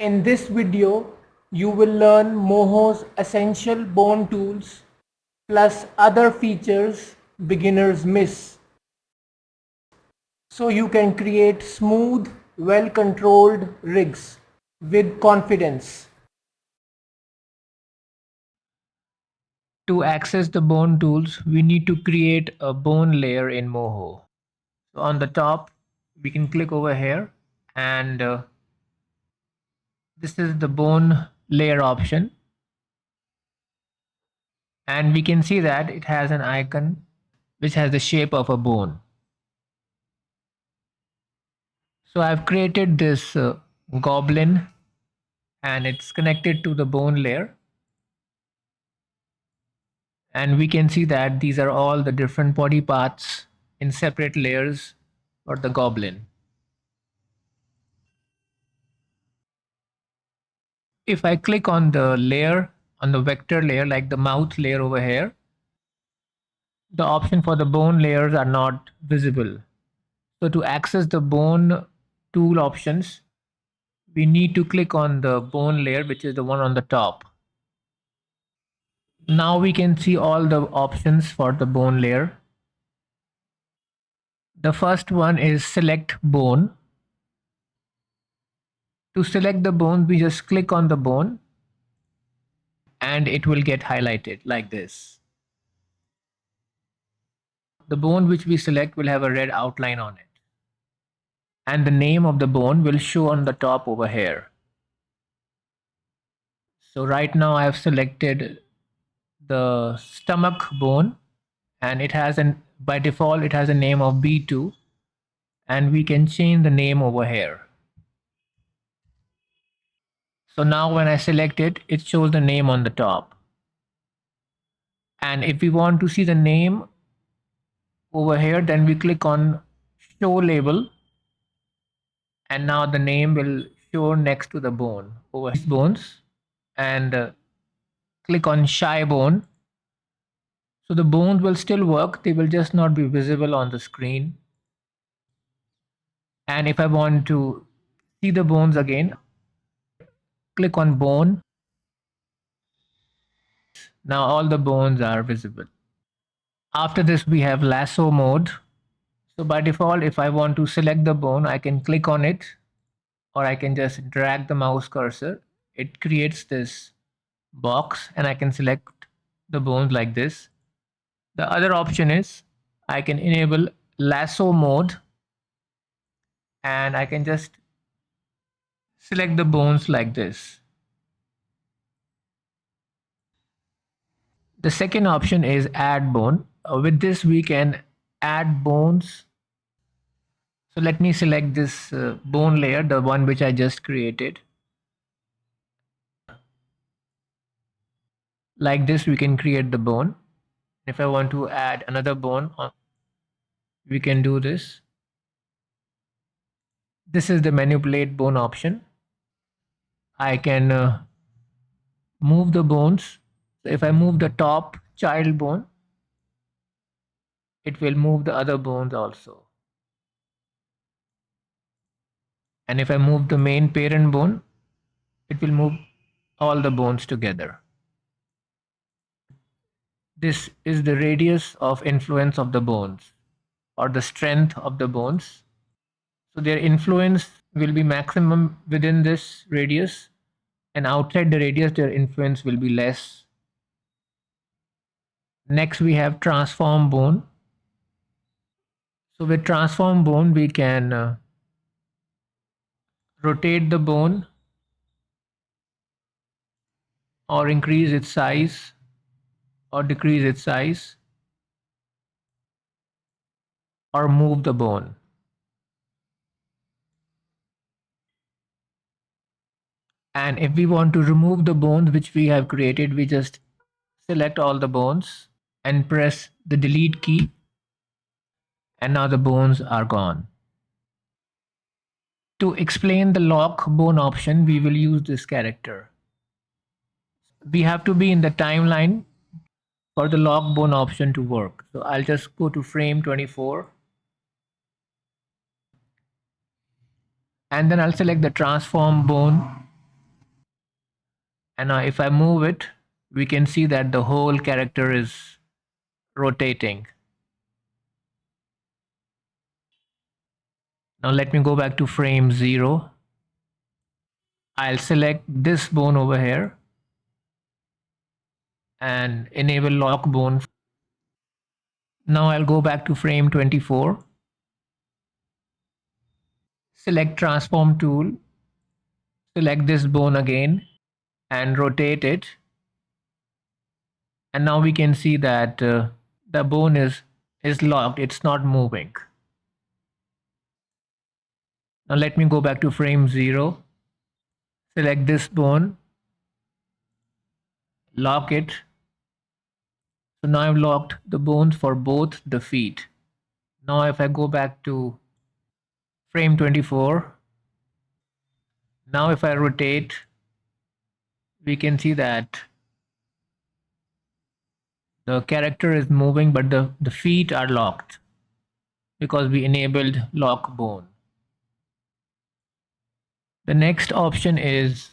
In this video, you will learn Moho's essential bone tools plus other features beginners miss, so you can create smooth, well-controlled rigs with confidence. To access the bone tools, we need to create a bone layer in Moho. So on the top, we can click over here and this is the bone layer option. And we can see that it has an icon which has the shape of a bone. So I've created this goblin and it's connected to the bone layer. And we can see that these are all the different body parts in separate layers for the goblin. If I click on the layer, on the vector layer, like the mouth layer over here, the option for the bone layers are not visible. So to access the bone tool options, we need to click on the bone layer, which is the one on the top. Now we can see all the options for the bone layer. The first one is select bone. To select the bone, we just click on the bone and it will get highlighted like this. The bone which we select will have a red outline on it. And the name of the bone will show on the top over here. So right now I have selected the stomach bone and it has by default it has a name of B2 and we can change the name over here. So now when I select it, it shows the name on the top. And if we want to see the name over here, then we click on show label and now the name will show next to the bone over these bones and click on shy bone. So the bones will still work, they will just not be visible on the screen. And if I want to see the bones again, click on bone. Now all the bones are visible. After this we have lasso mode. So by default, if I want to select the bone, I can click on it or I can just drag the mouse cursor. It creates this box and I can select the bones like this. The other option is I can enable lasso mode and I can just select the bones like this. The second option is add bone. With this we can add bones. So let me select this bone layer, the one which I just created. Like this we can create the bone. If I want to add another bone, we can do this. This is the manipulate bone option. I can move the bones. So if I move the top child bone, it will move the other bones also. And if I move the main parent bone, it will move all the bones together. This is the radius of influence of the bones or the strength of the bones. So their influence will be maximum within this radius and outside the radius their influence will be less. Next we have transform bone. So with transform bone we can rotate the bone or increase its size or decrease its size or move the bone. And if we want to remove the bones which we have created, we just select all the bones and press the delete key and now the bones are gone. To explain the lock bone option, we will use this character. We have to be in the timeline for the lock bone option to work. So I'll just go to frame 24 and then I'll select the transform bone And now if I move it, we can see that the whole character is rotating. Now let me go back to frame 0. I'll select this bone over here and enable lock bone. Now I'll go back to frame 24, select transform tool, select this bone again and rotate it. And now we can see that the bone is locked, it's not moving. Now let me go back to frame 0, select this bone, lock it. So now I've locked the bones for both the feet. Now if I go back to frame 24, now if I rotate, we can see that the character is moving, but the feet are locked because we enabled lock bone. The next option is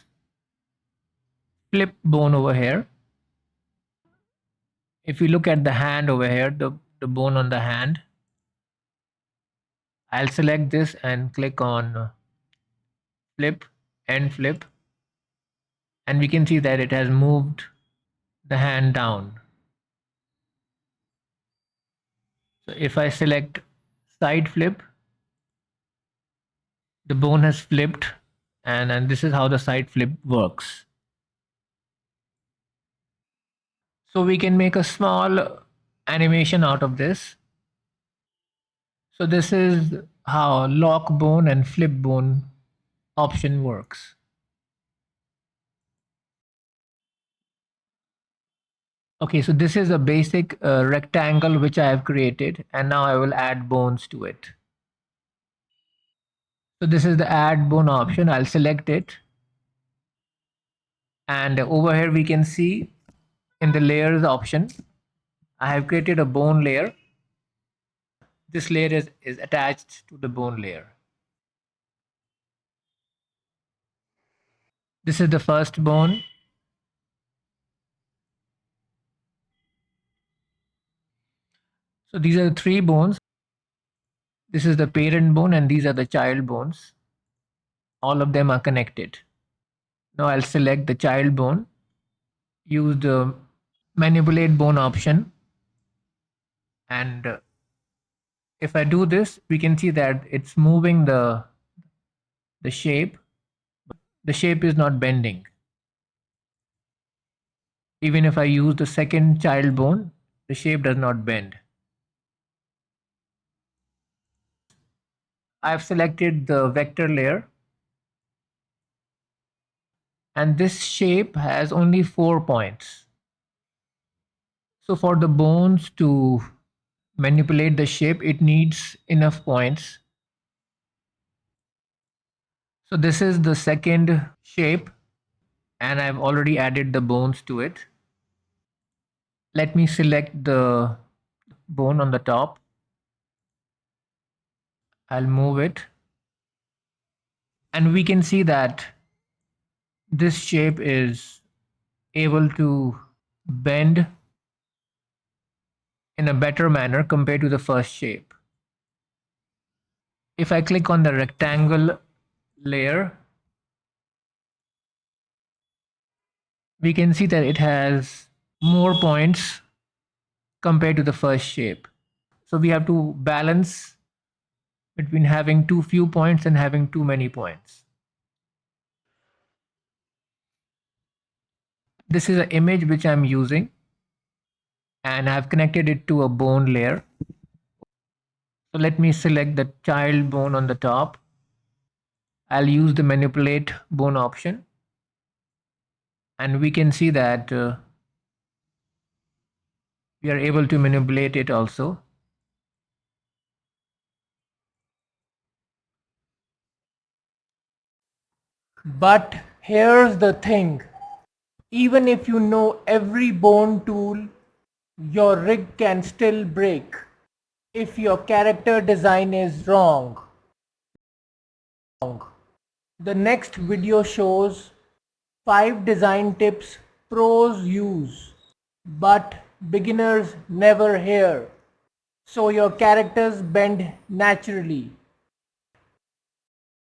flip bone over here. If you look at the hand over here, the bone on the hand, I'll select this and click on flip and flip, and we can see that it has moved the hand down. So if I select side flip, the bone has flipped, and this is how the side flip works. So we can make a small animation out of this. So this is how lock bone and flip bone option works. Okay, so this is a basic rectangle which I have created, and now I will add bones to it. So this is the add bone option. I'll select it. And over here we can see in the layers option, I have created a bone layer. This layer is attached to the bone layer. This is the first bone. So these are the three bones. This is the parent bone and these are the child bones. All of them are connected. Now I'll select the child bone, use the manipulate bone option, and if I do this, we can see that it's moving the shape. The shape is not bending. Even if I use the second child bone, the shape does not bend. I've selected the vector layer, and this shape has only 4 points. So for the bones to manipulate the shape, it needs enough points. So this is the second shape, and I've already added the bones to it. Let me select the bone on the top. I'll move it. And we can see that this shape is able to bend in a better manner compared to the first shape. If I click on the rectangle layer, we can see that it has more points compared to the first shape. So we have to balance between having too few points and having too many points. This is an image which I'm using, and I've connected it to a bone layer. So let me select the child bone on the top. I'll use the manipulate bone option, and we can see that we are able to manipulate it also. But here's the thing, even if you know every bone tool, your rig can still break if your character design is wrong. The next video shows 5 design tips pros use, but beginners never hear. So your characters bend naturally.